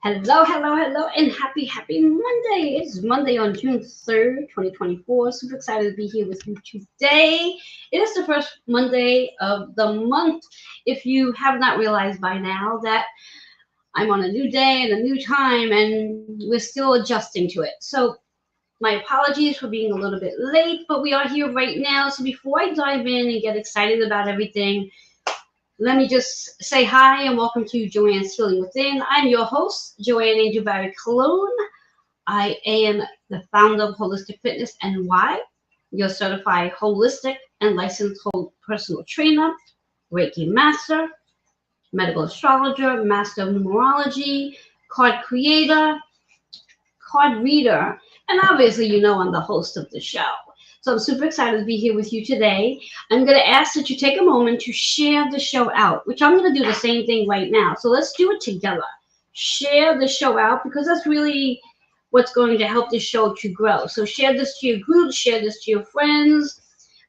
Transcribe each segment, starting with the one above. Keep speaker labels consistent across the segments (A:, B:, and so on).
A: Hello, hello, hello, and happy Monday. It's Monday on June 3rd, 2024. Super excited to be here with you today. It is the first Monday of the month. If you have not realized by now that I'm on a new day and a new time, and we're still adjusting to it. So, my apologies for being a little bit late, but we are here right now. So, before I dive in and get excited about everything, let me just say hi and welcome to Joanne's Healing Within. I'm your host, Joanne Angel Barry Cologne. I am the founder of Holistic Fitness and Why, your certified holistic and licensed personal trainer, Reiki master, medical astrologer, master of numerology, card creator, card reader, and obviously, I'm the host of the show. So I'm super excited to be here with you today. I'm going to ask that you take a moment to share the show out, which I'm going to do the same thing right now. So let's do it together. Share the show out because that's really what's going to help this show to grow. So share this to your group, share this to your friends.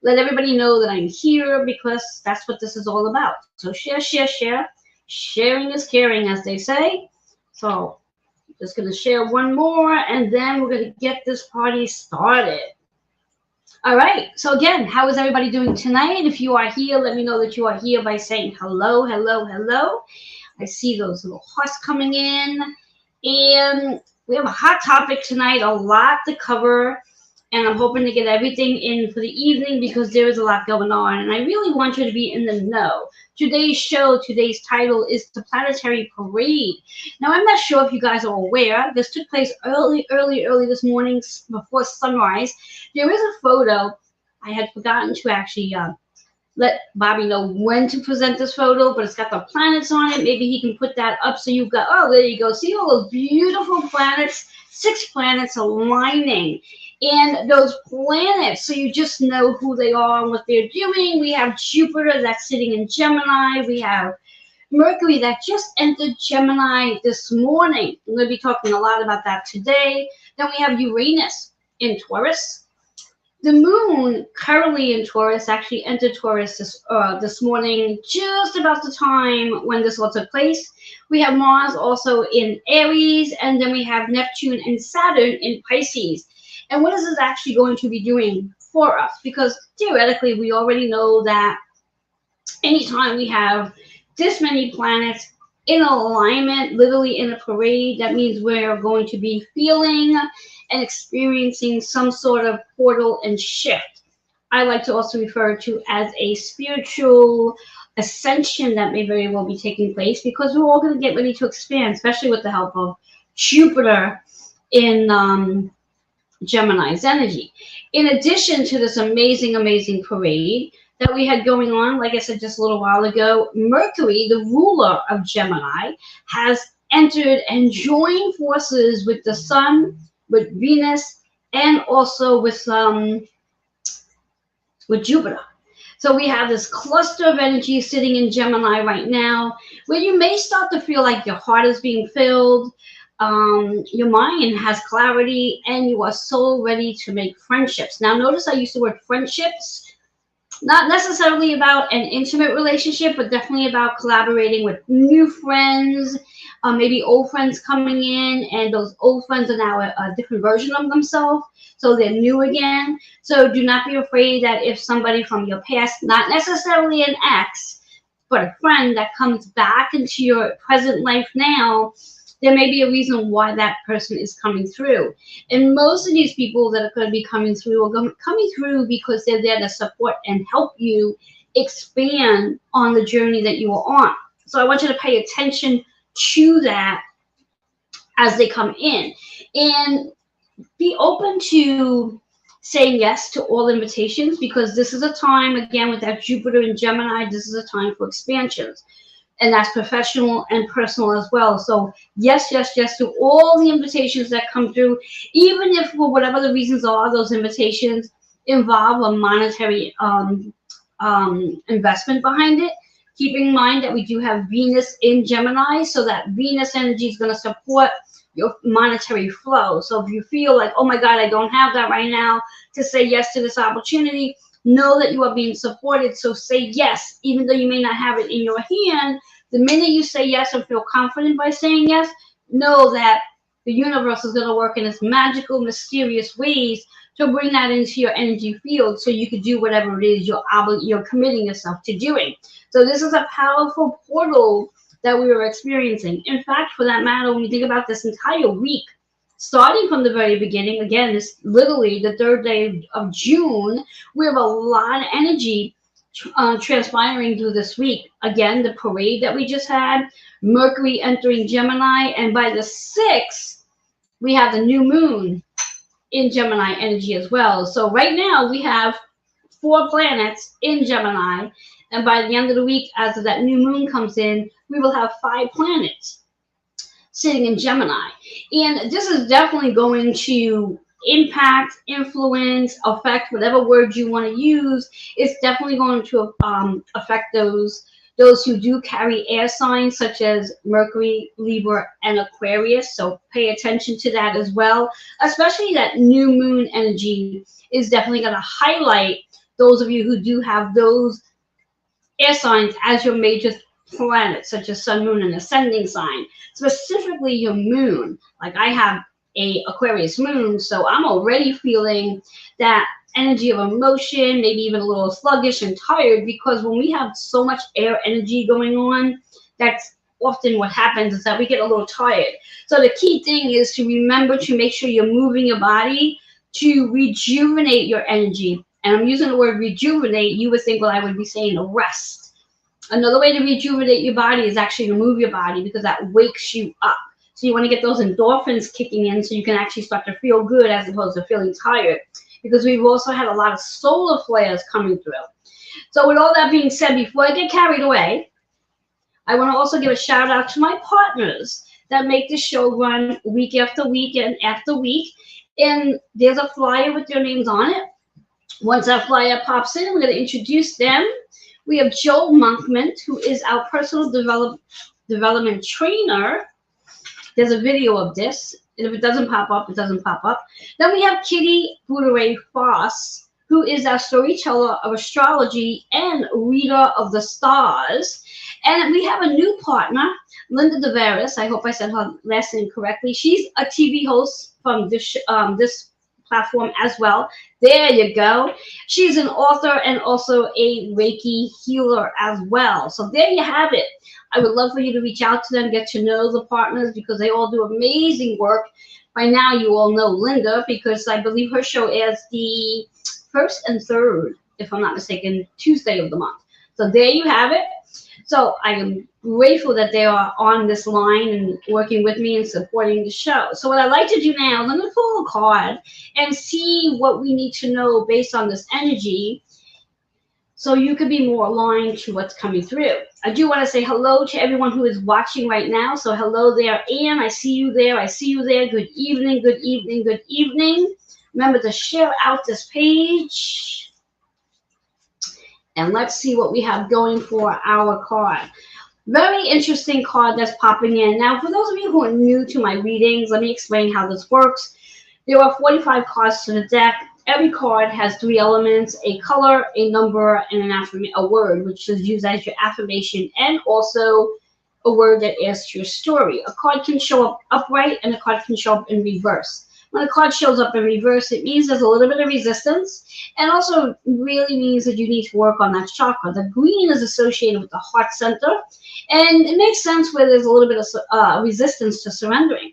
A: Let everybody know that I'm here because that's what this is all about. So share, share, share. Sharing is caring, as they say. So just going to share one more, and then we're going to get this party started. All right. So again, how is everybody doing tonight? If you are here, let me know that you are here by saying hello, hello, hello. I see those little hearts coming in. And we have a hot topic tonight, a lot to cover. And I'm hoping to get everything in for the evening because there is a lot going on. And I really want you to be in the know. Today's title is the Planetary Parade. Now, I'm not sure if you guys are aware. This took place early this morning before sunrise. There is a photo. I had forgotten to actually let Bobby know when to present this photo, but it's got the planets on it. Maybe he can put that up so you've got, oh, there you go. See all those beautiful planets, 6 planets aligning. And those planets, so you just know who they are and what they're doing. We have Jupiter that's sitting in Gemini. We have Mercury that just entered Gemini this morning. I'm going to be talking a lot about that today. Then we have Uranus in Taurus. The moon currently in Taurus actually entered Taurus this morning, just about the time when this all took place. We have Mars also in Aries, and then we have Neptune and Saturn in Pisces. And what is this actually going to be doing for us? Because theoretically, we already know that anytime we have this many planets in alignment, literally in a parade, that means we're going to be feeling and experiencing some sort of portal and shift. I like to also refer to as a spiritual ascension that may very well be taking place because we're all going to get ready to expand, especially with the help of Jupiter in Gemini's energy. In addition to this amazing parade that we had going on, like I said just a little while ago, Mercury, the ruler of Gemini, has entered and joined forces with the Sun, with Venus, and also with Jupiter. So we have this cluster of energy sitting in Gemini right now, where you may start to feel like your heart is being filled, your mind has clarity, and you are so ready to make friendships. Now, notice I used the word friendships. Not necessarily about an intimate relationship, but definitely about collaborating with new friends, maybe old friends coming in, and those old friends are now a different version of themselves, so they're new again. So do not be afraid that if somebody from your past, not necessarily an ex, but a friend that comes back into your present life now, there may be a reason why that person is coming through. And most of these people that are going to be coming through are coming through because they're there to support and help you expand on the journey that you are on. So I want you to pay attention to that as they come in. And be open to saying yes to all invitations because this is a time, again, with that Jupiter in Gemini, this is a time for expansions. And that's professional and personal as well. So yes to all the invitations that come through, even if for whatever the reasons are, those invitations involve a monetary investment behind it. Keep in mind that we do have Venus in Gemini, so that Venus energy is going to support your monetary flow. So if you feel like, oh my God, I don't have that right now to say yes to this opportunity, know that you are being supported. So say yes, even though you may not have it in your hand. The minute you say yes and feel confident by saying yes, know that the universe is going to work in its magical, mysterious ways to bring that into your energy field so you can do whatever it is you're committing yourself to doing. So this is a powerful portal that we are experiencing. In fact, for that matter, when you think about this entire week, starting from the very beginning, again, it's literally the third day of June, we have a lot of energy transpiring through this week. Again, the parade that we just had, Mercury entering Gemini, and by the 6th, we have the new moon in Gemini energy as well. So right now we have 4 planets in Gemini, and by the end of the week, as that new moon comes in, we will have 5 planets sitting in Gemini. And this is definitely going to impact, influence, affect, whatever word you want to use. It's definitely going to affect those who do carry air signs such as Mercury, Libra, and Aquarius. So pay attention to that as well. Especially that new moon energy is definitely going to highlight those of you who do have those air signs as your major planets, such as sun, moon, and ascending sign. Specifically your moon. Like I have a Aquarius moon, so I'm already feeling that energy of emotion, maybe even a little sluggish and tired, because when we have so much air energy going on, that's often what happens is that we get a little tired. So the key thing is to remember to make sure you're moving your body to rejuvenate your energy. And I'm using the word rejuvenate. You would think, well, I would be saying rest. Another way to rejuvenate your body is actually to move your body because that wakes you up. So you want to get those endorphins kicking in so you can actually start to feel good as opposed to feeling tired, because we've also had a lot of solar flares coming through. So with all that being said, before I get carried away, I want to also give a shout out to my partners that make this show run week after week and after week. And there's a flyer with their names on it. Once that flyer pops in, we're going to introduce them. We have Joel Monkman, who is our personal development trainer. There's a video of this. And if it doesn't pop up, it doesn't pop up. Then we have Kitty Bouderay Foss, who is our storyteller of astrology and reader of the stars. And we have a new partner, Linda DeVeris. I hope I said her last name correctly. She's a TV host from this platform as well. There you go. She's an author and also a Reiki healer as well. So there you have it. I would love for you to reach out to them, get to know the partners because they all do amazing work. By now, you all know Linda because I believe her show airs the 1st and 3rd, if I'm not mistaken, Tuesday of the month. So there you have it. So I am grateful that they are on this line and working with me and supporting the show. So what I'd like to do now, let me pull a card and see what we need to know based on this energy so you could be more aligned to what's coming through. I do want to say hello to everyone who is watching right now. So hello there, Anne. I see you there. I see you there. Good evening, good evening, good evening. Remember to share out this page. And let's see what we have going for our card. Very interesting card that's popping in. Now, for those of you who are new to my readings, let me explain how this works. There are 45 cards to the deck. Every card has 3 elements, a color, a number, and a word, which is used as your affirmation, and also a word that adds to your story. A card can show up upright, and a card can show up in reverse. When a card shows up in reverse, it means there's a little bit of resistance, and also really means that you need to work on that chakra. The green is associated with the heart center, and it makes sense where there's a little bit of resistance to surrendering.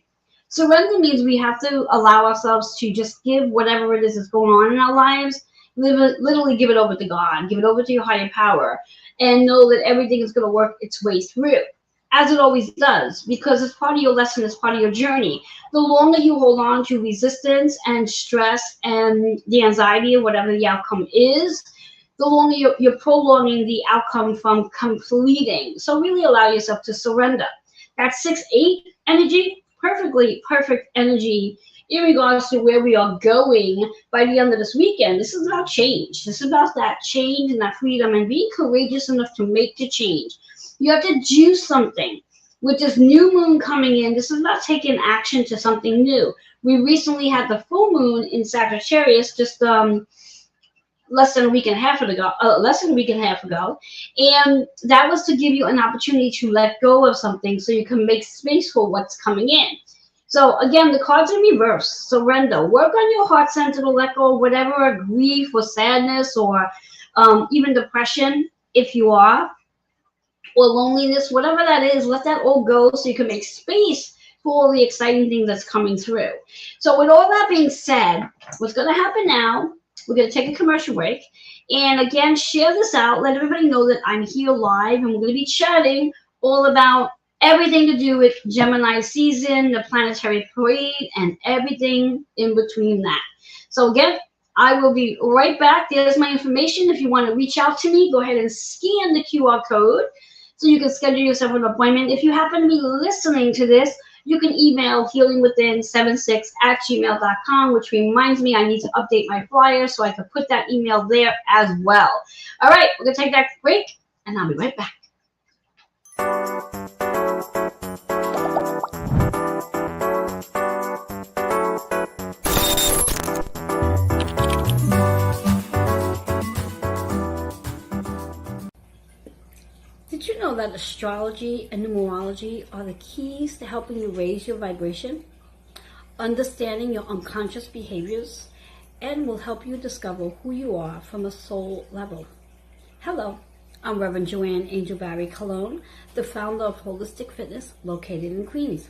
A: Surrender means we have to allow ourselves to just give whatever it is that's going on in our lives, literally give it over to God, give it over to your higher power, and know that everything is going to work its way through, as it always does, because it's part of your lesson, it's part of your journey. The longer you hold on to resistance and stress and the anxiety of whatever the outcome is, the longer you're prolonging the outcome from completing. So really allow yourself to surrender. That 6-8 energy, perfect energy in regards to where we are going by the end of this weekend. This is about change. This is about that change and that freedom and being courageous enough to make the change. You have to do something. With this new moon coming in, this is about taking action to something new. We recently had the full moon in Sagittarius just less than a week and a half ago, and that was to give you an opportunity to let go of something so you can make space for what's coming in. So again, the cards in reverse. Surrender. Work on your heart center to let go of whatever grief or sadness or even depression, if you are, or loneliness, whatever that is. Let that all go so you can make space for all the exciting things that's coming through. So with all that being said, what's going to happen now, we're going to take a commercial break. And again, share this out. Let everybody know that I'm here live, and we're going to be chatting all about everything to do with Gemini season, the planetary parade, and everything in between that. So again, I will be right back. There's my information. If you want to reach out to me, go ahead and scan the QR code so you can schedule yourself an appointment. If you happen to be listening to this, you can email healingwithin76@gmail.com, which reminds me I need to update my flyer so I can put that email there as well. All right, we're going to take that break, and I'll be right back. Did you know that astrology and numerology are the keys to helping you raise your vibration, understanding your unconscious behaviors, and will help you discover who you are from a soul level? Hello, I'm Reverend Joanne Angel Barry Cologne, the founder of Holistic Fitness located in Queens.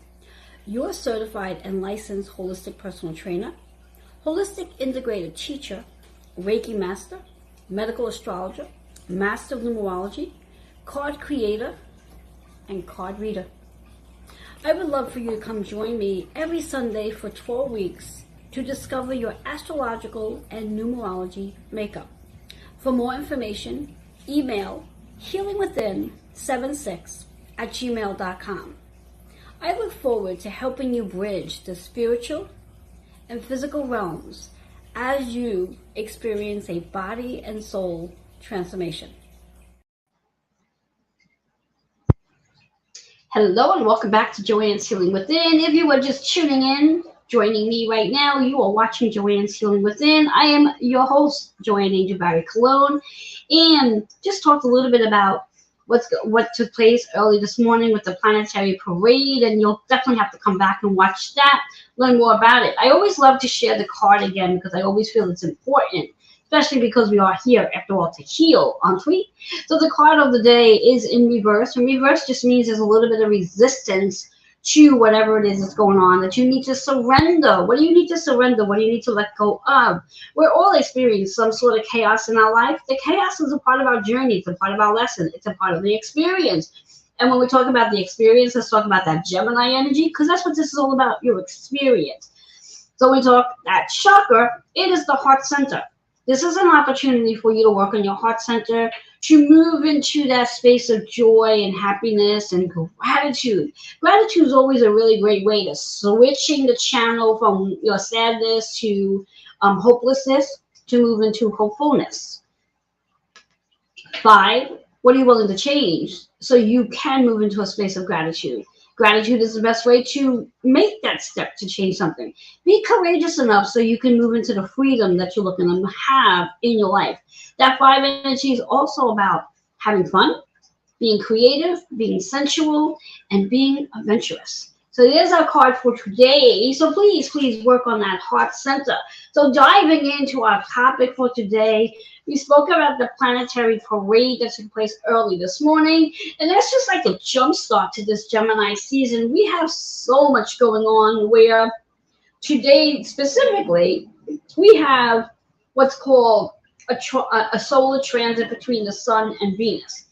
A: Your certified and licensed holistic personal trainer, holistic integrated teacher, Reiki master, medical astrologer, master of numerology, card creator, and card reader. I would love for you to come join me every Sunday for 12 weeks to discover your astrological and numerology makeup. For more information, email healingwithin76@gmail.com. I look forward to helping you bridge the spiritual and physical realms as you experience a body and soul transformation. Hello and welcome back to Joanne's Healing Within. If you are just tuning in, joining me right now, you are watching Joanne's Healing Within. I am your host, Joanne Angel Barry Cologne, and just talked a little bit about what took place early this morning with the planetary parade, and you'll definitely have to come back and watch that, learn more about it. I always love to share the card again because I always feel it's important, especially because we are here, after all, to heal, aren't we? So the card of the day is in reverse, and reverse just means there's a little bit of resistance to whatever it is that's going on, that you need to surrender. What do you need to surrender? What do you need to let go of? We're all experiencing some sort of chaos in our life. The chaos is a part of our journey. It's a part of our lesson. It's a part of the experience. And when we talk about the experience, let's talk about that Gemini energy, because that's what this is all about, your experience. So when we talk that chakra, it is the heart center. This is an opportunity for you to work on your heart center, to move into that space of joy and happiness and gratitude. Gratitude is always a really great way to switching the channel from your sadness to hopelessness to move into hopefulness. 5, what are you willing to change so you can move into a space of gratitude? Gratitude is the best way to make that step to change something. Be courageous enough so you can move into the freedom that you're looking to have in your life. That 5 energy is also about having fun, being creative, being sensual, and being adventurous. So there's our card for today. So please work on that heart center. So diving into our topic for today, we spoke about the planetary parade that took place early this morning. And that's just like a jump start to this Gemini season. We have so much going on where today specifically, we have what's called a solar transit between the sun and Venus.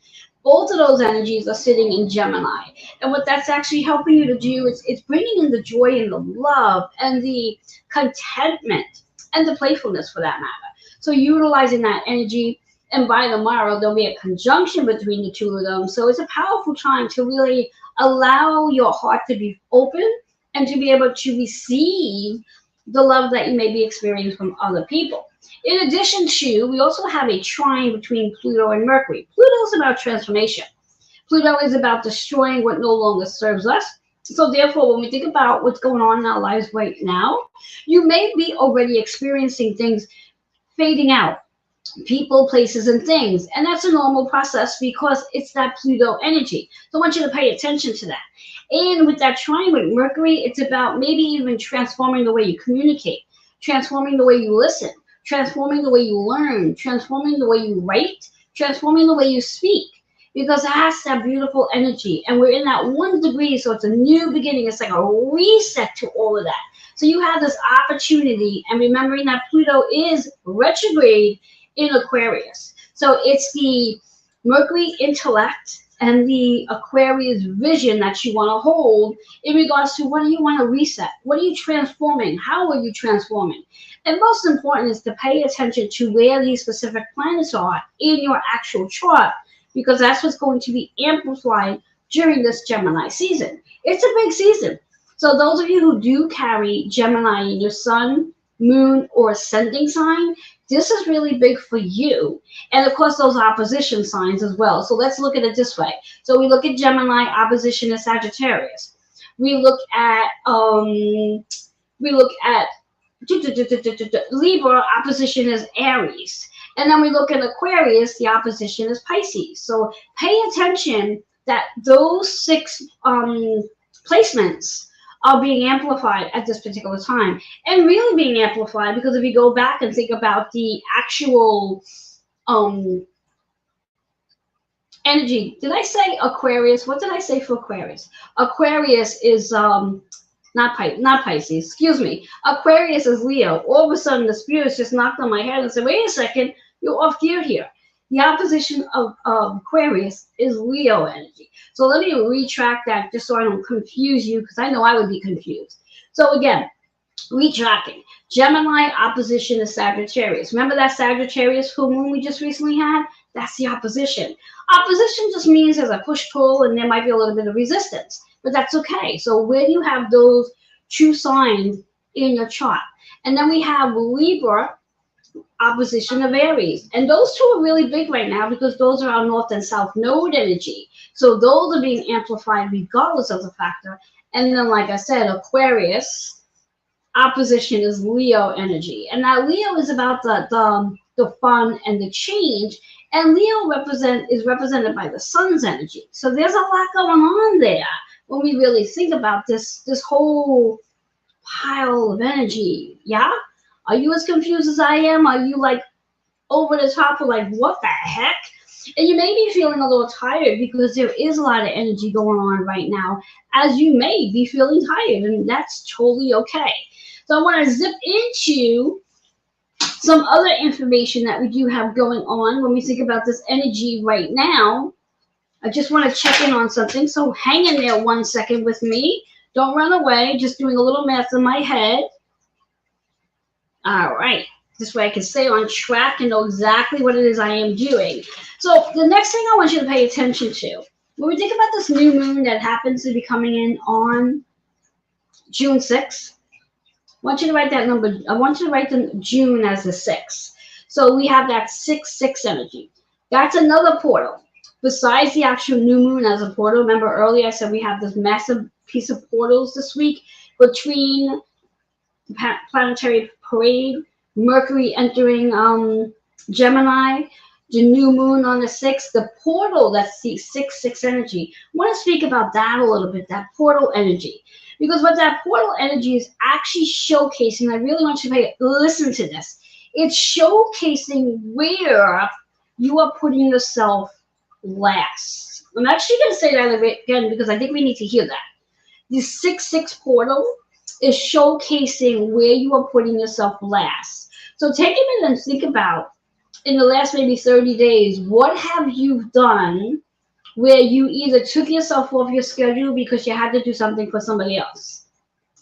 A: Both of those energies are sitting in Gemini. And what that's actually helping you to do is it's bringing in the joy and the love and the contentment and the playfulness for that matter. So utilizing that energy, and by tomorrow, there'll be a conjunction between the two of them. So it's a powerful time to really allow your heart to be open and to be able to receive the love that you may be experiencing from other people. In addition to, we also have a trine between Pluto and Mercury. Pluto is about transformation. Pluto is about destroying what no longer serves us. So therefore, when we think about what's going on in our lives right now, you may be already experiencing things fading out. people, places, and things. And that's a normal process because it's that Pluto energy. So I want you to pay attention to that. And with that trine with Mercury, it's about maybe even transforming the way you communicate, transforming the way you listen, transforming the way you learn, transforming the way you write, transforming the way you speak. Because it has that beautiful energy. And we're in that 1 degree, so it's a new beginning. It's like a reset to all of that. So you have this opportunity, and remembering that Pluto is retrograde in Aquarius. So it's the Mercury intellect and the Aquarius vision that you want to hold in regards to what do you want to reset? What are you transforming? How are you transforming? And most important is to pay attention to where these specific planets are in your actual chart, because that's what's going to be amplified during this Gemini season. It's a big season. So those of you who do carry Gemini in your sun, moon, or ascending sign, this is really big for you. And of course, those opposition signs as well. So let's look at it this way. So we look at Gemini opposition to Sagittarius. We look at Libra opposition is Aries. And then we look at Aquarius, the opposition is Pisces. So pay attention that those 6 placements are being amplified at this particular time, and really being amplified because if you go back and think about the actual energy, did I say Aquarius? What did I say for Aquarius? Aquarius is not Pisces, excuse me. Aquarius is Leo. All of a sudden the spirits just knocked on my head and said, wait a second, you're off gear here. The opposition of Aquarius is Leo energy. So let me retract that just so I don't confuse you, because I know I would be confused. So again, retracting. Gemini opposition is Sagittarius. Remember that Sagittarius full moon we just recently had? That's the opposition. Opposition just means there's a push-pull and there might be a little bit of resistance, but that's okay. So when you have those 2 signs in your chart, and then we have Libra opposition of Aries. And those 2 are really big right now because those are our north and south node energy. So those are being amplified regardless of the factor. And then, like I said, Aquarius opposition is Leo energy. And now Leo is about the fun and the change. And Leo is represented by the sun's energy. So there's a lot going on there when we really think about this whole pile of energy. Yeah? Are you as confused as I am? Are you like over the top of like, what the heck? And you may be feeling a little tired because there is a lot of energy going on right now, as you may be feeling tired, and that's totally okay. So I want to zip into some other information that we do have going on when we think about this energy right now. I just want to check in on something. So hang in there 1 second with me. Don't run away. Just doing a little math in my head. All right. This way I can stay on track and know exactly what it is I am doing. So the next thing I want you to pay attention to, when we think about this new moon that happens to be coming in on June 6th, I want you to write that number. I want you to write the June as the 6th. So we have that 6-6 energy. That's another portal. Besides the actual new moon as a portal, remember earlier I said we have this massive piece of portals this week between planetary parade, Mercury entering Gemini, the new moon on the 6th, the portal, that's the 6-6 energy. I want to speak about that a little bit, that portal energy. Because what that portal energy is actually showcasing, I really want you to listen to this. It's showcasing where you are putting yourself last. I'm actually going to say that again because I think we need to hear that. The 6-6 portal is showcasing where you are putting yourself last. So take a minute and think about, in the last maybe 30 days, what have you done where you either took yourself off your schedule because you had to do something for somebody else?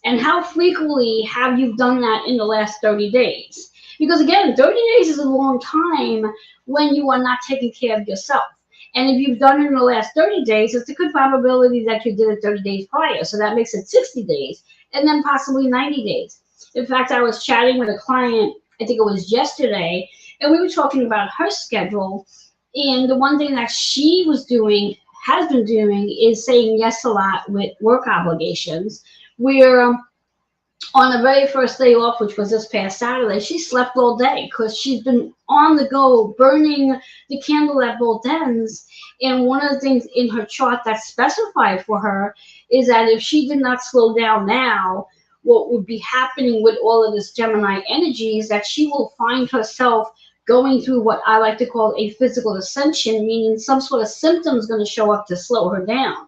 A: And how frequently have you done that in the last 30 days? Because again, 30 days is a long time when you are not taking care of yourself. And if you've done it in the last 30 days, it's a good probability that you did it 30 days prior. So that makes it 60 days and then possibly 90 days. In fact, I was chatting with a client, I think it was yesterday, and we were talking about her schedule. And the one thing that she was doing, has been doing, is saying yes a lot with work obligations, where on the very first day off, which was this past Saturday, she slept all day because she's been on the go, burning the candle at both ends. And one of the things in her chart that's specified for her is that if she did not slow down now, what would be happening with all of this Gemini energy is that she will find herself going through what I like to call a physical ascension, meaning some sort of symptom is going to show up to slow her down.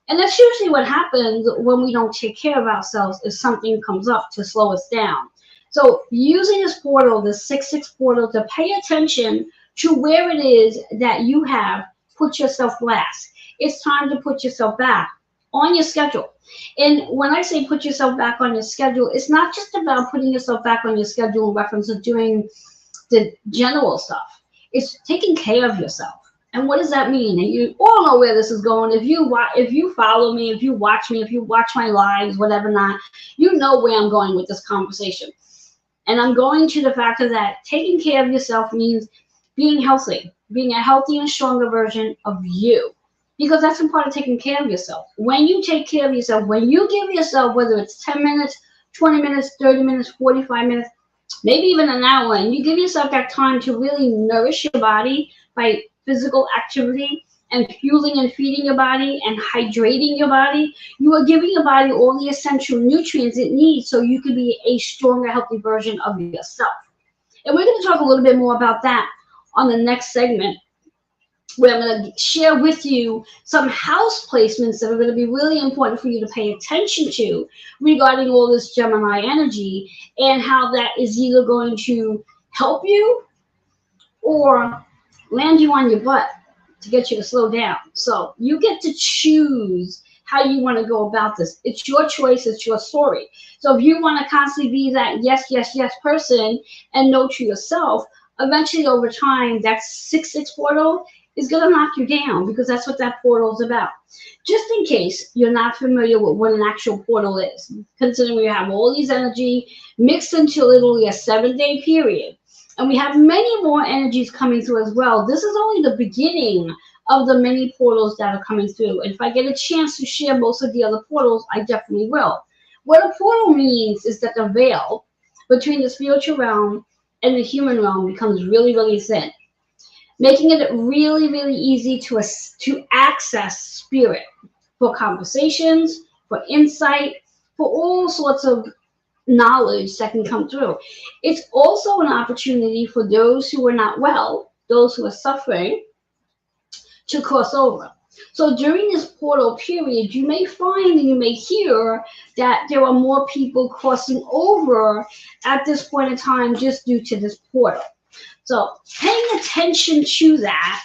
A: And that's usually what happens when we don't take care of ourselves if something comes up to slow us down. So using this portal, the 6-6 portal, to pay attention to where it is that you have put yourself last. It's time to put yourself back on your schedule. And when I say put yourself back on your schedule, it's not just about putting yourself back on your schedule in reference to doing the general stuff. It's taking care of yourself. And what does that mean? And you all know where this is going. If you follow me, if you watch me, if you watch my lives, whatever not, you know where I'm going with this conversation. And I'm going to the factor that taking care of yourself means being healthy, being a healthy and stronger version of you. Because that's a part of taking care of yourself. When you take care of yourself, when you give yourself, whether it's 10 minutes, 20 minutes, 30 minutes, 45 minutes, maybe even an hour, and you give yourself that time to really nourish your body by physical activity and fueling and feeding your body and hydrating your body, you are giving your body all the essential nutrients it needs so you can be a stronger, healthy version of yourself. And we're going to talk a little bit more about that on the next segment, where I'm going to share with you some house placements that are going to be really important for you to pay attention to regarding all this Gemini energy and how that is either going to help you or land you on your butt to get you to slow down. So you get to choose how you want to go about this. It's your choice. It's your story. So if you want to constantly be that yes, yes, yes person and no to yourself, eventually over time, that 6-6 portal is going to knock you down, because that's what that portal is about. Just in case you're not familiar with what an actual portal is, considering we have all these energy mixed into literally a 7-day period, and we have many more energies coming through as well. This is only the beginning of the many portals that are coming through. And if I get a chance to share most of the other portals, I definitely will. What a portal means is that the veil between the spiritual realm and the human realm becomes really, really thin, making it really, really easy to access spirit for conversations, for insight, for all sorts of knowledge that can come through. It's also an opportunity for those who are not well, those who are suffering, to cross over. So during this portal period, you may find and you may hear that there are more people crossing over at this point in time just due to this portal. So paying attention to that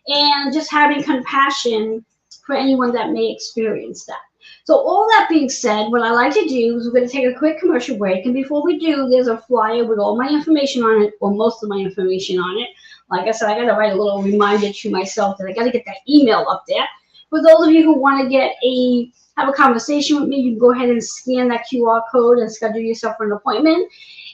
A: and just having compassion for anyone that may experience that. So all that being said, what I like to do is we're going to take a quick commercial break. And before we do, there's a flyer with all my information on it, or most of my information on it. Like I said, I got to write a little reminder to myself that I got to get that email up there. For those of you who want to have a conversation with me, you can go ahead and scan that QR code and schedule yourself for an appointment.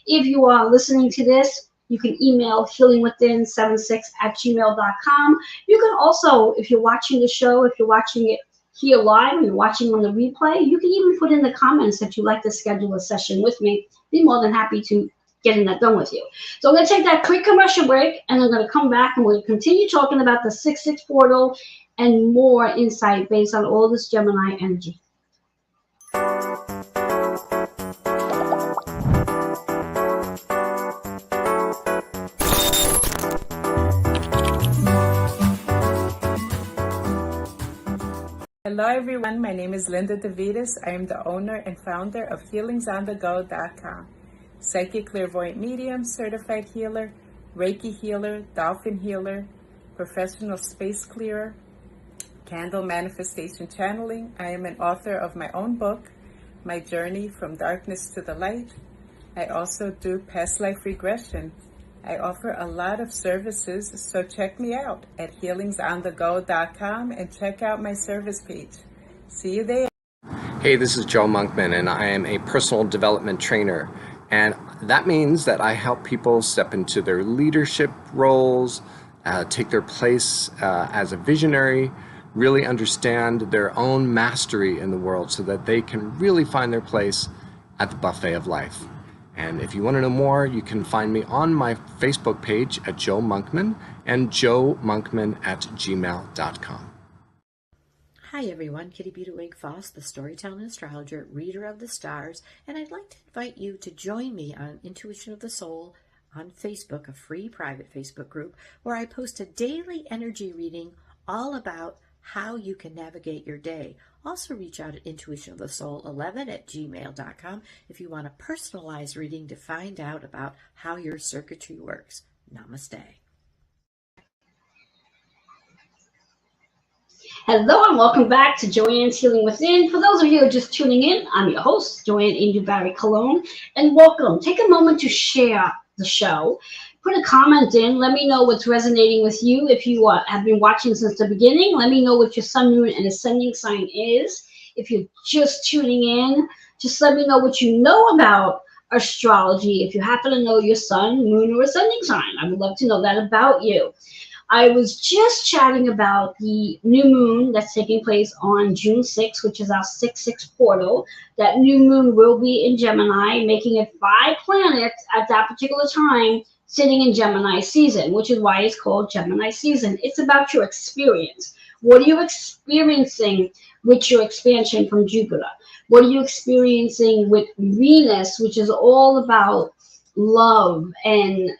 A: If you are listening to this, you can email healingwithin76@gmail.com. You can also, if you're watching the show, if you're watching it here live and you're watching on the replay, you can even put in the comments that you'd like to schedule a session with me. Be more than happy to getting that done with you. So I'm going to take that quick commercial break, and I'm going to come back and we're going to continue talking about the 6-6 portal and more insight based on all this Gemini energy.
B: Hello everyone, my name is Linda DeVitis. I am the owner and founder of HealingsOnTheGo.com. Psychic clairvoyant medium, certified healer, Reiki healer, dolphin healer, professional space clearer, candle manifestation channeling. I am an author of my own book, My Journey from Darkness to the Light. I also do past life regression. I offer a lot of services, so check me out at HealingsOnTheGo.com and check out my service page. See you there.
C: Hey, this is Joe Monkman, and I am a personal development trainer. And that means that I help people step into their leadership roles, take their place as a visionary, really understand their own mastery in the world so that they can really find their place at the buffet of life. And if you want to know more, you can find me on my Facebook page at Joe Monkman and joemonkman@gmail.com.
D: Hi everyone, Kitty Beta Wig Foss, the storytelling astrologer, reader of the stars, and I'd like to invite you to join me on Intuition of the Soul on Facebook, a free private Facebook group where I post a daily energy reading all about how you can navigate your day. Also reach out at intuitionofthesoul11@gmail.com if you want a personalized reading to find out about how your circuitry works. Namaste.
A: Hello and welcome back to Joanne's Healing Within. For those of you who are just tuning in, I'm your host, Joanne Angel Barry Cologne, and welcome. Take a moment to share the show. Put a comment in. Let me know what's resonating with you. If you have been watching since the beginning, let me know what your sun, moon, and ascending sign is. If you're just tuning in, just let me know what you know about astrology. If you happen to know your sun, moon, or ascending sign, I would love to know that about you. I was just chatting about the new moon that's taking place on June 6th, which is our 6/6 portal. That new moon will be in Gemini, making it 5 planets at that particular time sitting in Gemini season, which is why it's called Gemini season. It's about your experience. What are you experiencing with your expansion from Jupiter? What are you experiencing with Venus, which is all about love and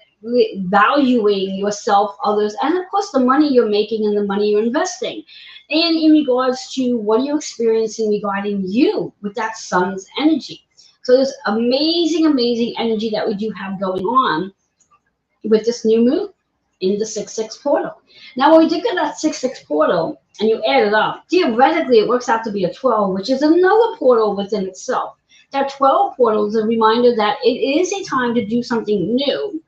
A: valuing yourself, others, and of course the money you're making and the money you're investing. And in regards to what are you experiencing regarding you with that sun's energy. So there's amazing energy that we do have going on with this new moon in the 6/6 portal. Now when we look at that 6/6 portal and you add it up, theoretically it works out to be a 12, which is another portal within itself. That 12 portal is a reminder that it is a time to do something new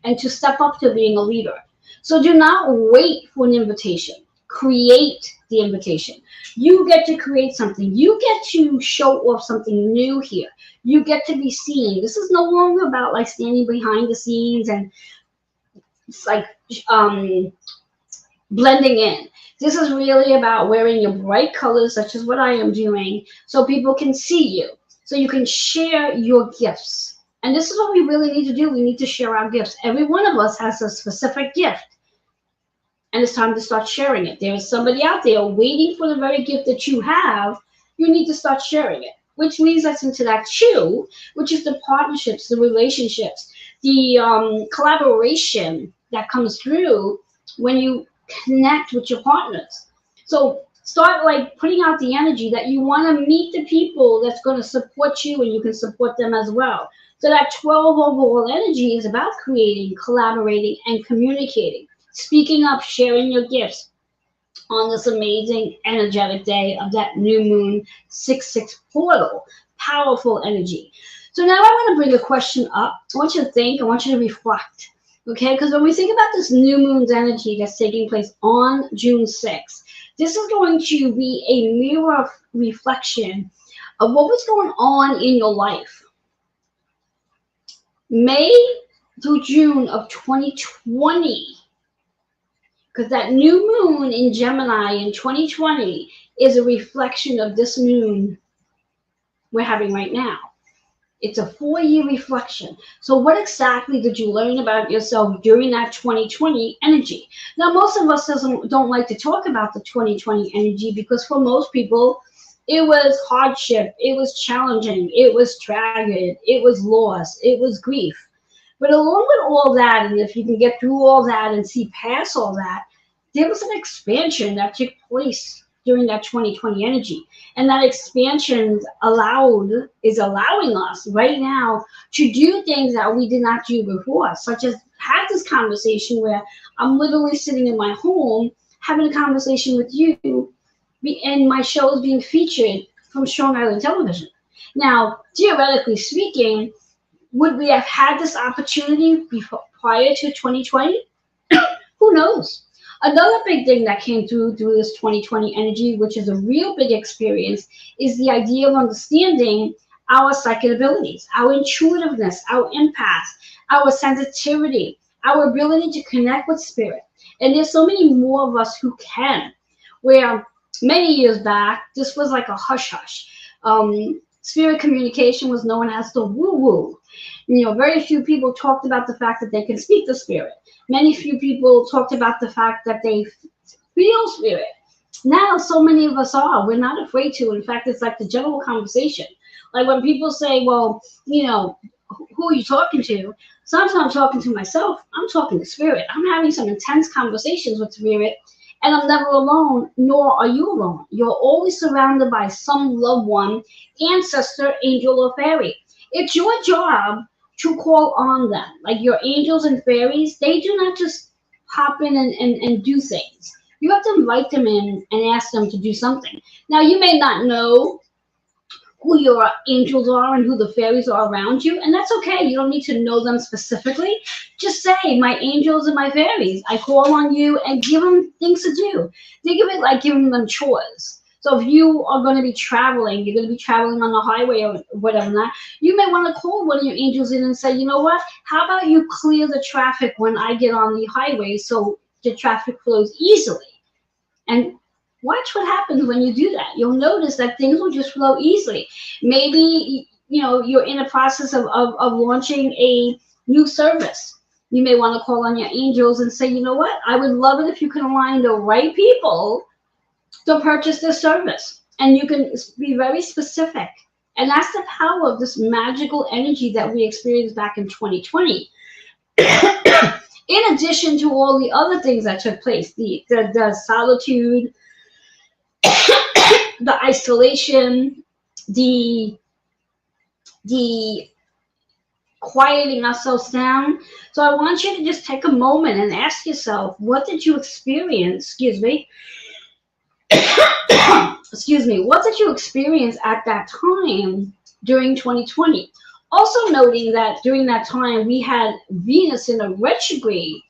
A: and to step up to being a leader. So do not wait for an invitation. Create the invitation. You get to create something. You get to show off something new here. You get to be seen. This is no longer about like standing behind the scenes and it's like blending in. This is really about wearing your bright colors, such as what I am doing, so people can see you, so you can share your gifts. And this is what we really need to do. We need to share our gifts. Every one of us has a specific gift. And it's time to start sharing it. There's somebody out there waiting for the very gift that you have. You need to start sharing it. Which leads us into that two, which is the partnerships, the relationships, the collaboration that comes through when you connect with your partners. So start like putting out the energy that you want to meet the people that's going to support you and you can support them as well. So that 12 overall energy is about creating, collaborating, and communicating. Speaking up, sharing your gifts on this amazing energetic day of that new moon 6/6 portal. Powerful energy. So now I want to bring a question up. I want you to think, I want you to reflect. Okay, because when we think about this new moon's energy that's taking place on June 6th, this is going to be a mirror reflection of what was going on in your life. May through June of 2020, because that new moon in Gemini in 2020 is a reflection of this moon we're having right now. It's a 4-year reflection. So what exactly did you learn about yourself during that 2020 energy? Now, most of us don't like to talk about the 2020 energy because for most people, it was hardship, it was challenging, it was tragic, it was loss, it was grief. But along with all that, and if you can get through all that and see past all that, there was an expansion that took place during that 2020 energy. And that expansion is allowing us right now to do things that we did not do before, such as have this conversation where I'm literally sitting in my home having a conversation with you, and my show is being featured from Strong Island Television. Now, theoretically speaking, would we have had this opportunity prior to 2020? Who knows? Another big thing that came through this 2020 energy, which is a real big experience, is the idea of understanding our psychic abilities, our intuitiveness, our empath, our sensitivity, our ability to connect with spirit. And there's so many more of us who can, where many years back, this was like a hush-hush. Spirit communication was known as the woo-woo. Very few people talked about the fact that they can speak to spirit. Many few people talked about the fact that they feel spirit. Now, so many of us are. We're not afraid to. In fact, it's like the general conversation. Like when people say, well, who are you talking to? Sometimes I'm talking to myself. I'm talking to spirit. I'm having some intense conversations with spirit, and I'm never alone, nor are you alone. You're always surrounded by some loved one, ancestor, angel, or fairy. It's your job to call on them. Like your angels and fairies, they do not just hop in and do things. You have to invite them in and ask them to do something. Now, you may not know who your angels are and who the fairies are around you, and that's okay. You don't need to know them specifically. Just say, my angels and my fairies, I call on you, and give them things to do. Think of it like giving them chores. So if you are going to be traveling, you're going to be traveling on the highway or whatever that, you may want to call one of your angels in and say, you know what, how about you clear the traffic when I get on the highway so the traffic flows easily? And watch what happens when you do that. You'll notice that things will just flow easily. Maybe, you're in a process of launching a new service. You may want to call on your angels and say, you know what, I would love it if you can align the right people to purchase this service. And you can be very specific. And that's the power of this magical energy that we experienced back in 2020. In addition to all the other things that took place, the solitude, the isolation, the quieting ourselves down. So I want you to just take a moment and ask yourself, what did you experience? What did you experience at that time during 2020? Also noting that during that time, we had Venus in a retrograde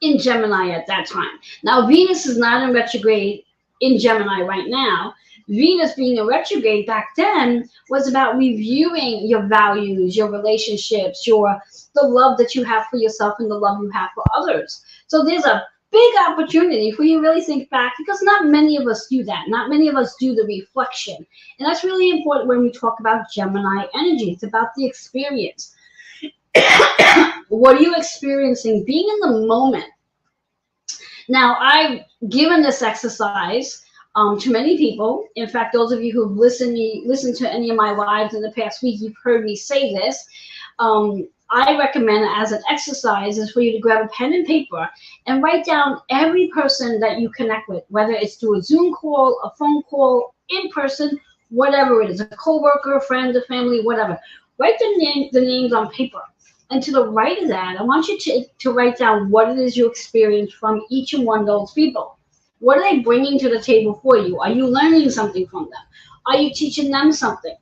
A: in Gemini at that time. Now, Venus is not in retrograde in Gemini right now. Venus being in retrograde back then was about reviewing your values, your relationships, the love that you have for yourself and the love you have for others. So there's a big opportunity for you to really think back, because not many of us do that. Not many of us do the reflection. And that's really important when we talk about Gemini energy. It's about the experience. What are you experiencing? Being in the moment. Now, I've given this exercise to many people. In fact, those of you who've listened to any of my lives in the past week, you've heard me say this. I recommend as an exercise is for you to grab a pen and paper and write down every person that you connect with, whether it's through a Zoom call, a phone call, in person, whatever it is, a coworker, a friend, a family, whatever. Write the names on paper. And to the right of that, I want you to write down what it is you experience from each and one of those people. What are they bringing to the table for you? Are you learning something from them? Are you teaching them something?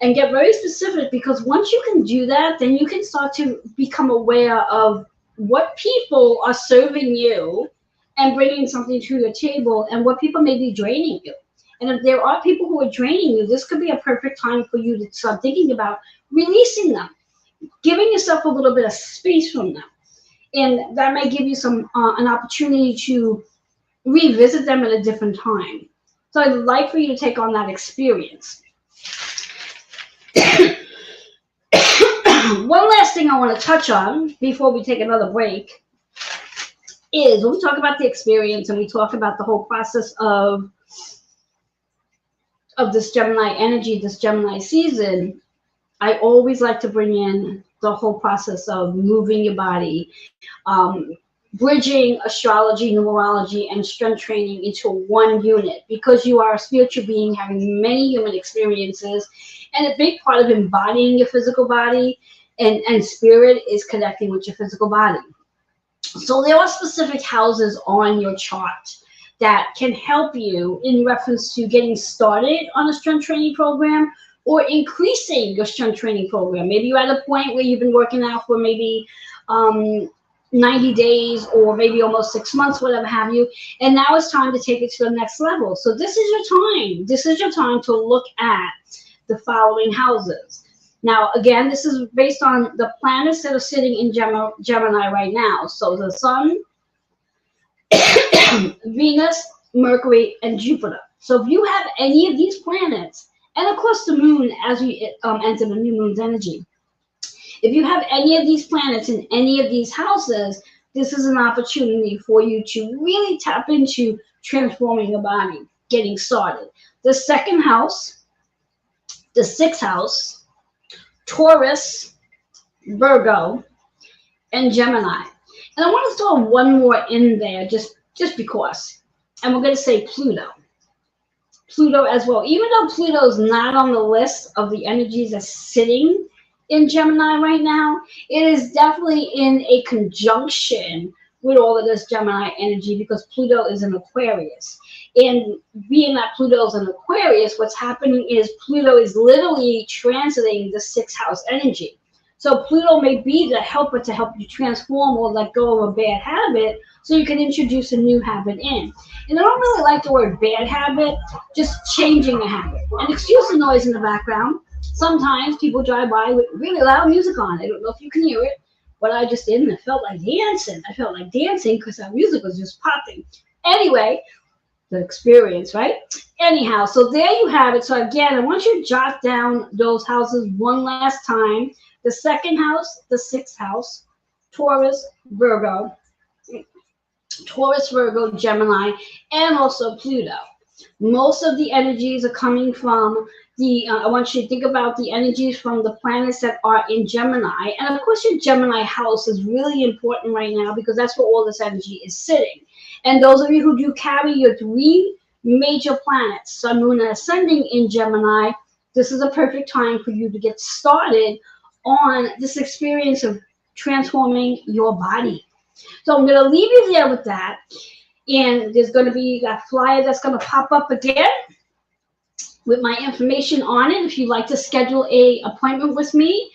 A: And get very specific, because once you can do that, then you can start to become aware of what people are serving you and bringing something to your table, and what people may be draining you. And if there are people who are draining you, this could be a perfect time for you to start thinking about releasing them, giving yourself a little bit of space from them. And that may give you an opportunity to revisit them at a different time. So I'd like for you to take on that experience. One last thing I want to touch on before we take another break is when we talk about the experience and we talk about the whole process of this Gemini energy, this Gemini season, I always like to bring in the whole process of moving your body, bridging astrology, numerology, and strength training into one unit, because you are a spiritual being having many human experiences, and a big part of embodying your physical body and spirit is connecting with your physical body. So there are specific houses on your chart that can help you in reference to getting started on a strength training program or increasing your strength training program. Maybe you're at a point where you've been working out for maybe 90 days or maybe almost 6 months, whatever have you, and now it's time to take it to the next level. So this is your time. This is your time to look at the following houses. Now, again, this is based on the planets that are sitting in Gemini right now. So the Sun, Venus, Mercury, and Jupiter. So if you have any of these planets and of course the moon as we enter the new moon's energy. If you have any of these planets in any of these houses, this is an opportunity for you to really tap into transforming your body, getting started. The second house, the sixth house, Taurus, Virgo, and Gemini. And I want to throw one more in there just because. And we're going to say Pluto. Pluto as well. Even though Pluto is not on the list of the energies that's sitting in Gemini right now, it is definitely in a conjunction with all of this Gemini energy because Pluto is an Aquarius. And being that Pluto is an Aquarius, what's happening is Pluto is literally transiting the sixth house energy. So Pluto may be the helper to help you transform or let go of a bad habit so you can introduce a new habit in. And I don't really like the word bad habit, just changing a habit. And excuse the noise in the background. Sometimes people drive by with really loud music on. I don't know if you can hear it, but I just did, and it felt like dancing. I felt like dancing because that music was just popping. Anyway, the experience, right? Anyhow, so there you have it. So again, I want you to jot down those houses one last time. The second house, the sixth house, Taurus, Virgo, Gemini, and also Pluto. Most of the energies are coming from I want you to think about the energies from the planets that are in Gemini. And of course, your Gemini house is really important right now because that's where all this energy is sitting. And those of you who do carry your three major planets, Sun, Moon, and Ascending in Gemini, this is a perfect time for you to get started on this experience of transforming your body. So I'm going to leave you there with that. And there's going to be that flyer that's going to pop up again with my information on it. If you'd like to schedule a appointment with me,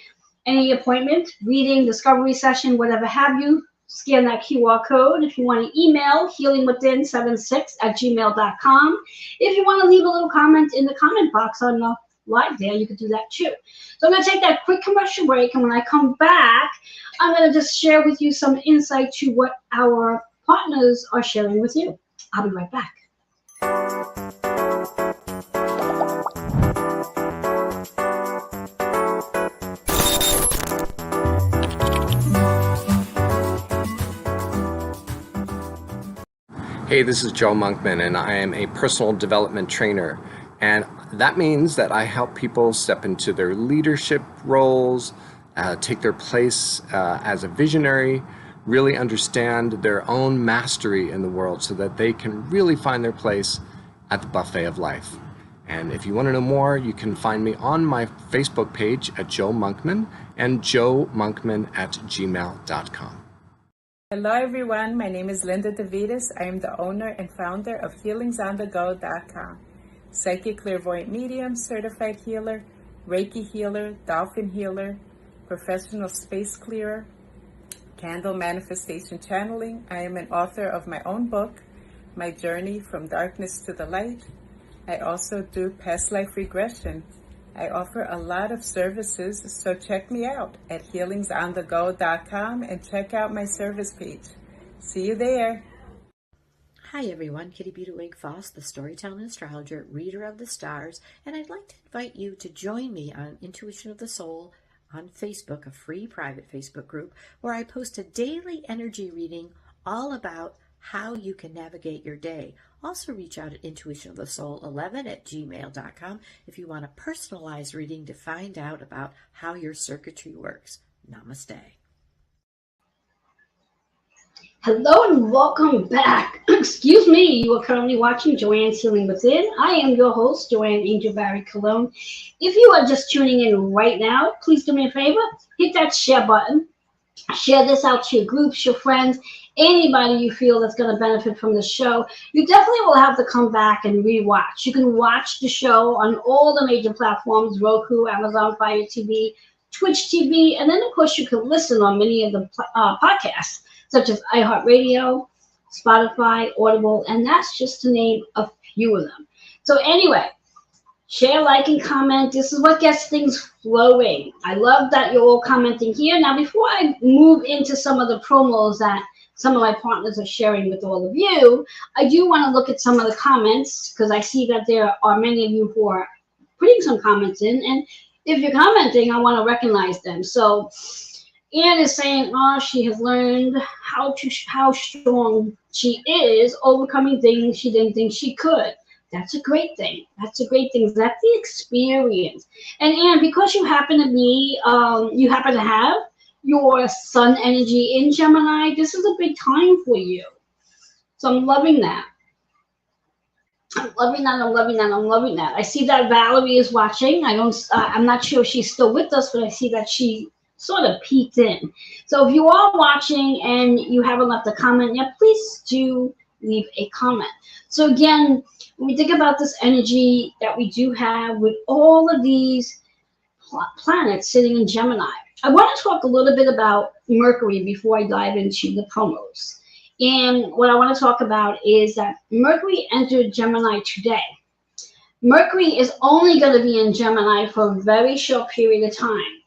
A: any appointment, reading, discovery session, whatever have you, scan that QR code. If you want to email, healingwithin76@gmail.com. If you want to leave a little comment in the comment box on the live there, you can do that too. So I'm going to take that quick commercial break, and when I come back, I'm going to just share with you some insight to what our partners are sharing with you. I'll be right back.
C: Hey, this is Joe Monkman, and I am a personal development trainer. And that means that I help people step into their leadership roles, take their place as a visionary, really understand their own mastery in the world so that they can really find their place at the buffet of life. And if you want to know more, you can find me on my Facebook page at Joe Monkman and joemonkman@gmail.com.
B: Hello everyone, my name is Linda DeVitis. I am the owner and founder of HealingsOnTheGo.com. Psychic clairvoyant medium, certified healer, Reiki healer, dolphin healer, professional space clearer, candle manifestation channeling. I am an author of my own book, My Journey from Darkness to the Light. I also do past life regression. I offer a lot of services, so check me out at HealingsOnTheGo.com and check out my service page. See you there.
D: Hi everyone, Kitty Wing Foss, the storytelling astrologer, reader of the stars, and I'd like to invite you to join me on Intuition of the Soul on Facebook, a free private Facebook group where I post a daily energy reading all about how you can navigate your day. Also reach out at intuitionofthesoul11@gmail.com if you want a personalized reading to find out about how your circuitry works. Namaste.
A: Hello and welcome back. Excuse me, you are currently watching Joanne's Healing Within. I am your host, Joanne Angel Barry Cologne. If you are just tuning in right now, please do me a favor, hit that share button. Share this out to your groups, your friends, anybody you feel that's going to benefit from the show. You definitely will have to come back and rewatch. You can watch the show on all the major platforms, Roku, Amazon Fire TV, Twitch TV, and then of course you can listen on many of the podcasts, such as iHeartRadio, Spotify, Audible, and that's just to name a few of them. So anyway, share, like, and comment. This is what gets things flowing. I love that you're all commenting here. Now, before I move into some of the promos that some of my partners are sharing with all of you, I do want to look at some of the comments because I see that there are many of you who are putting some comments in. And if you're commenting, I want to recognize them. So Anne is saying, oh, she has learned how strong she is, overcoming things she didn't think she could. That's a great thing. That's a great thing. That's the experience. And Anne, because you happen to have your sun energy in Gemini, this is a big time for you. So I'm loving that. I'm loving that. I'm loving that. I'm loving that. I see that Valerie is watching. I'm not sure if she's still with us, but I see that she sort of peeked in. So if you are watching and you haven't left a comment yet, please do leave a comment. So again, when we think about this energy that we do have with all of these planets sitting in Gemini, I want to talk a little bit about Mercury before I dive into the promos. And what I want to talk about is that Mercury entered Gemini today. Mercury is only going to be in Gemini for a very short period of time,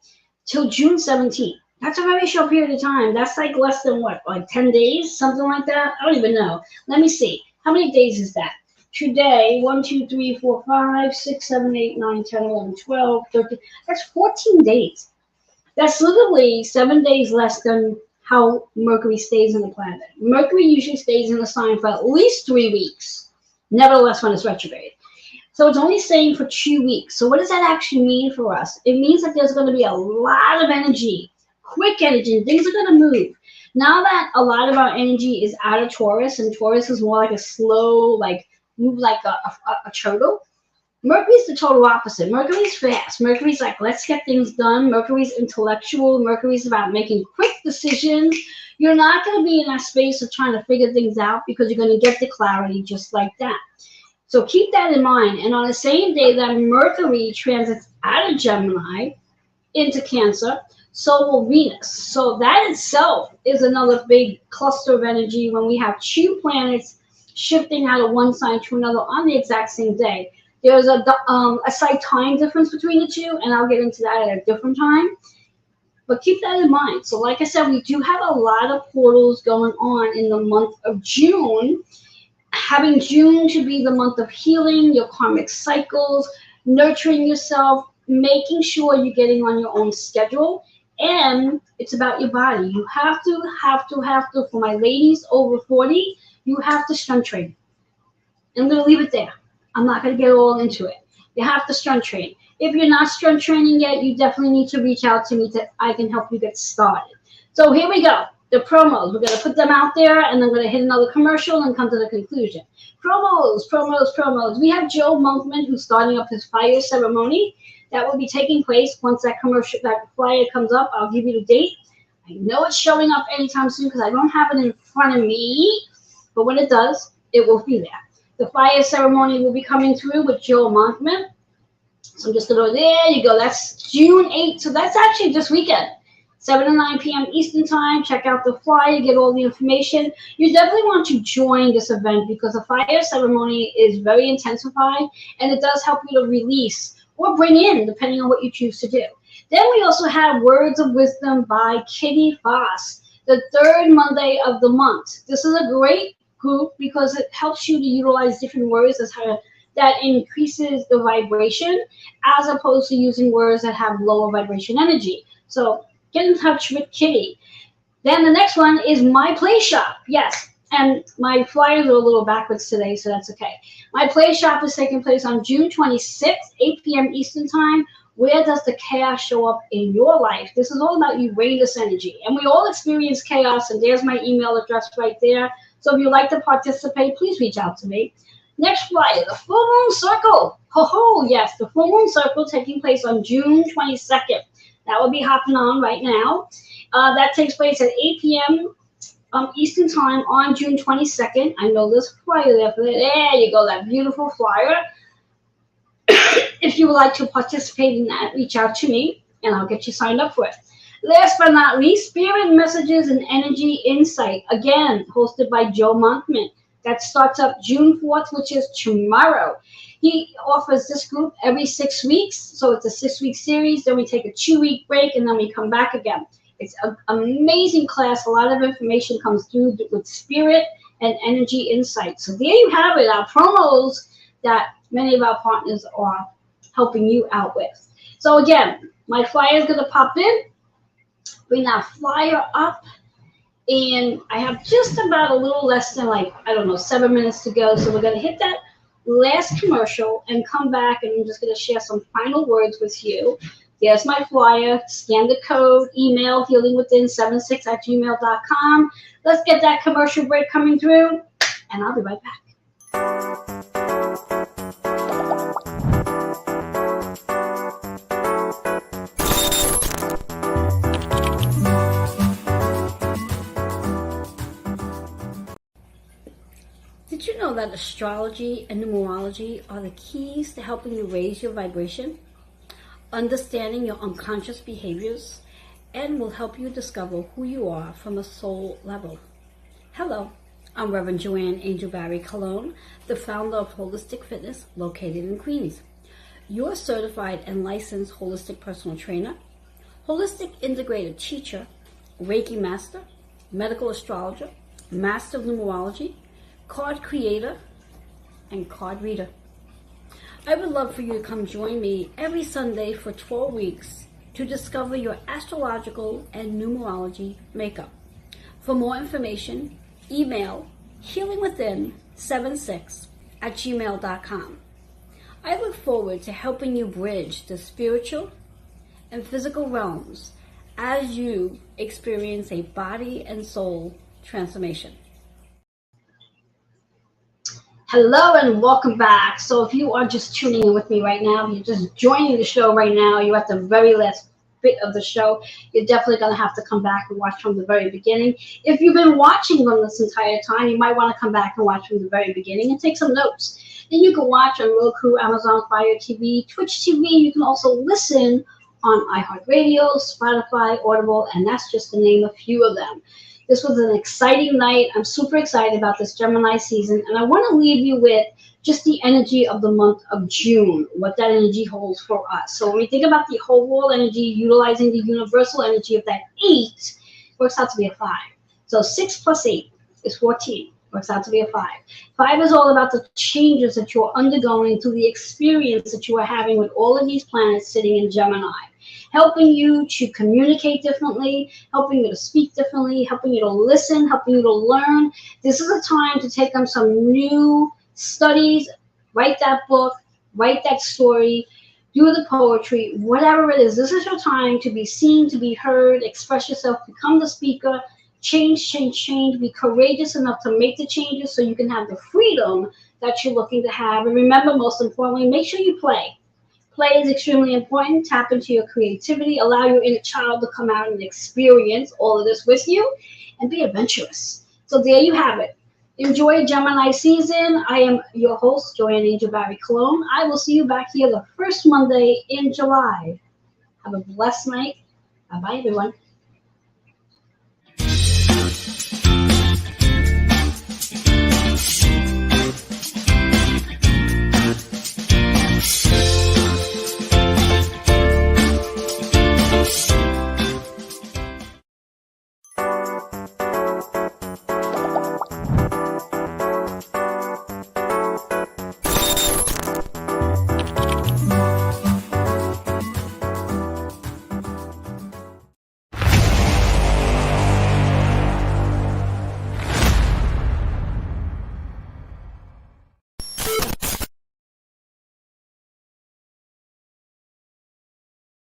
A: till June 17th. That's a very short period of time. That's like less than what, like 10 days, something like that? I don't even know. Let me see. How many days is that? Today, 1, 2, 3, 4, 5, 6, 7, 8, 9, 10, 11, 12, 13. That's 14 days. That's literally 7 days less than how Mercury stays in the planet. Mercury usually stays in the sign for at least 3 weeks, nevertheless when it's retrograde. So it's only staying for 2 weeks. So what does that actually mean for us? It means that there's going to be a lot of energy, quick energy, and things are going to move. Now that a lot of our energy is out of Taurus, and Taurus is more like a slow, like move like a turtle, Mercury's the total opposite. Mercury's fast. Mercury's like, let's get things done. Mercury's intellectual. Mercury's about making quick decisions. You're not going to be in that space of trying to figure things out because you're going to get the clarity just like that. So keep that in mind. And on the same day that Mercury transits out of Gemini into Cancer, so will Venus. So that itself is another big cluster of energy when we have two planets shifting out of one sign to another on the exact same day. There's a slight time difference between the two, and I'll get into that at a different time. But keep that in mind. So like I said, we do have a lot of portals going on in the month of June. Having June to be the month of healing, your karmic cycles, nurturing yourself, making sure you're getting on your own schedule. And it's about your body. You have to, for my ladies over 40, you have to strength train. I'm going to leave it there. I'm not going to get all into it. You have to strength train. If you're not strength training yet, you definitely need to reach out to me I can help you get started. So here we go. The promos. We're going to put them out there, and I'm going to hit another commercial and come to the conclusion. Promos. We have Joe Monkman, who's starting up his fire ceremony. That will be taking place once that flyer comes up. I'll give you the date. I know it's showing up anytime soon because I don't have it in front of me, but when it does, it will be there. The fire ceremony will be coming through with Joe Monkman. So I'm just going to go, there you go. That's June 8th. So that's actually this weekend. 7 to 9 p.m. Eastern Time. Check out the flyer, get all the information. You definitely want to join this event because the fire ceremony is very intensified, and it does help you to release or bring in, depending on what you choose to do. Then we also have Words of Wisdom by Kitty Foss, the third Monday of the month. This is a great group because it helps you to utilize different words that increases the vibration as opposed to using words that have lower vibration energy. So get in touch with Kitty. Then the next one is My Play Shop. Yes, and my flyers are a little backwards today, so that's okay. My Play Shop is taking place on June 26th, 8 p.m. Eastern Time. Where does the chaos show up in your life? This is all about you bringing this energy. And we all experience chaos, and there's my email address right there. So if you'd like to participate, please reach out to me. Next flyer, the Full Moon Circle. Ho, yes, the Full Moon Circle taking place on June 22nd. That will be hopping on right now. That takes place at 8 p.m. Eastern Time on June 22nd. I know there's a flyer there for that. There you go, that beautiful flyer. If you would like to participate in that, reach out to me, and I'll get you signed up for it. Last but not least, Spirit Messages and Energy Insight, again, hosted by Joe Monkman. That starts up June 4th, which is tomorrow. He offers this group every 6 weeks, so it's a 6-week series. Then we take a 2-week break, and then we come back again. It's an amazing class. A lot of information comes through with Spirit and Energy Insight. So there you have it, our promos that many of our partners are helping you out with. So again, my flyer is going to pop in. Bring that flyer up. And I have just about a little less than 7 minutes to go. So we're going to hit that last commercial and come back, and I'm just going to share some final words with you. There's my flyer. Scan the code, email healingwithin76@gmail.com. Let's get that commercial break coming through, and I'll be right back. Did you know that astrology and numerology are the keys to helping you raise your vibration, understanding your unconscious behaviors, and will help you discover who you are from a soul level? Hello, I'm Reverend Joanne Angel Barry Colon, the founder of Holistic Fitness located in Queens. You're a certified and licensed holistic personal trainer, holistic integrated teacher, Reiki master, medical astrologer, master of numerology, card creator, and card reader. I would love for you to come join me every Sunday for 12 weeks to discover your astrological and numerology makeup. For more information, email healingwithin76@gmail.com. I look forward to helping you bridge the spiritual and physical realms as you experience a body and soul transformation. Hello and welcome back. So if you are just tuning in with me right now, you're just joining the show right now, you're at the very last bit of the show, you're definitely going to have to come back and watch from the very beginning. If you've been watching from this entire time, you might want to come back and watch from the very beginning and take some notes. Then you can watch on Roku, Amazon Fire TV, Twitch TV. You can also listen on iHeartRadio, Spotify, Audible, and that's just to name a few of them. This was an exciting night. I'm super excited about this Gemini season, and I want to leave you with just the energy of the month of June, what that energy holds for us. So when we think about the whole world energy, utilizing the universal energy of that 8, works out to be a 5. So 6 plus 8 is 14. Works out to be a 5. 5 is all about the changes that you're undergoing through the experience that you are having with all of these planets sitting in Gemini, helping you to communicate differently, helping you to speak differently, helping you to listen, helping you to learn. This is a time to take on some new studies, write that book, write that story, do the poetry, whatever it is. This is your time to be seen, to be heard, express yourself, become the speaker, change, be courageous enough to make the changes so you can have the freedom that you're looking to have. And remember, most importantly, make sure you play. Play is extremely important. Tap into your creativity. Allow your inner child to come out and experience all of this with you, and be adventurous. So there you have it. Enjoy Gemini season. I am your host, Joanne Angel Barry Colon. I will see you back here the first Monday in July. Have a blessed night. Bye-bye, everyone.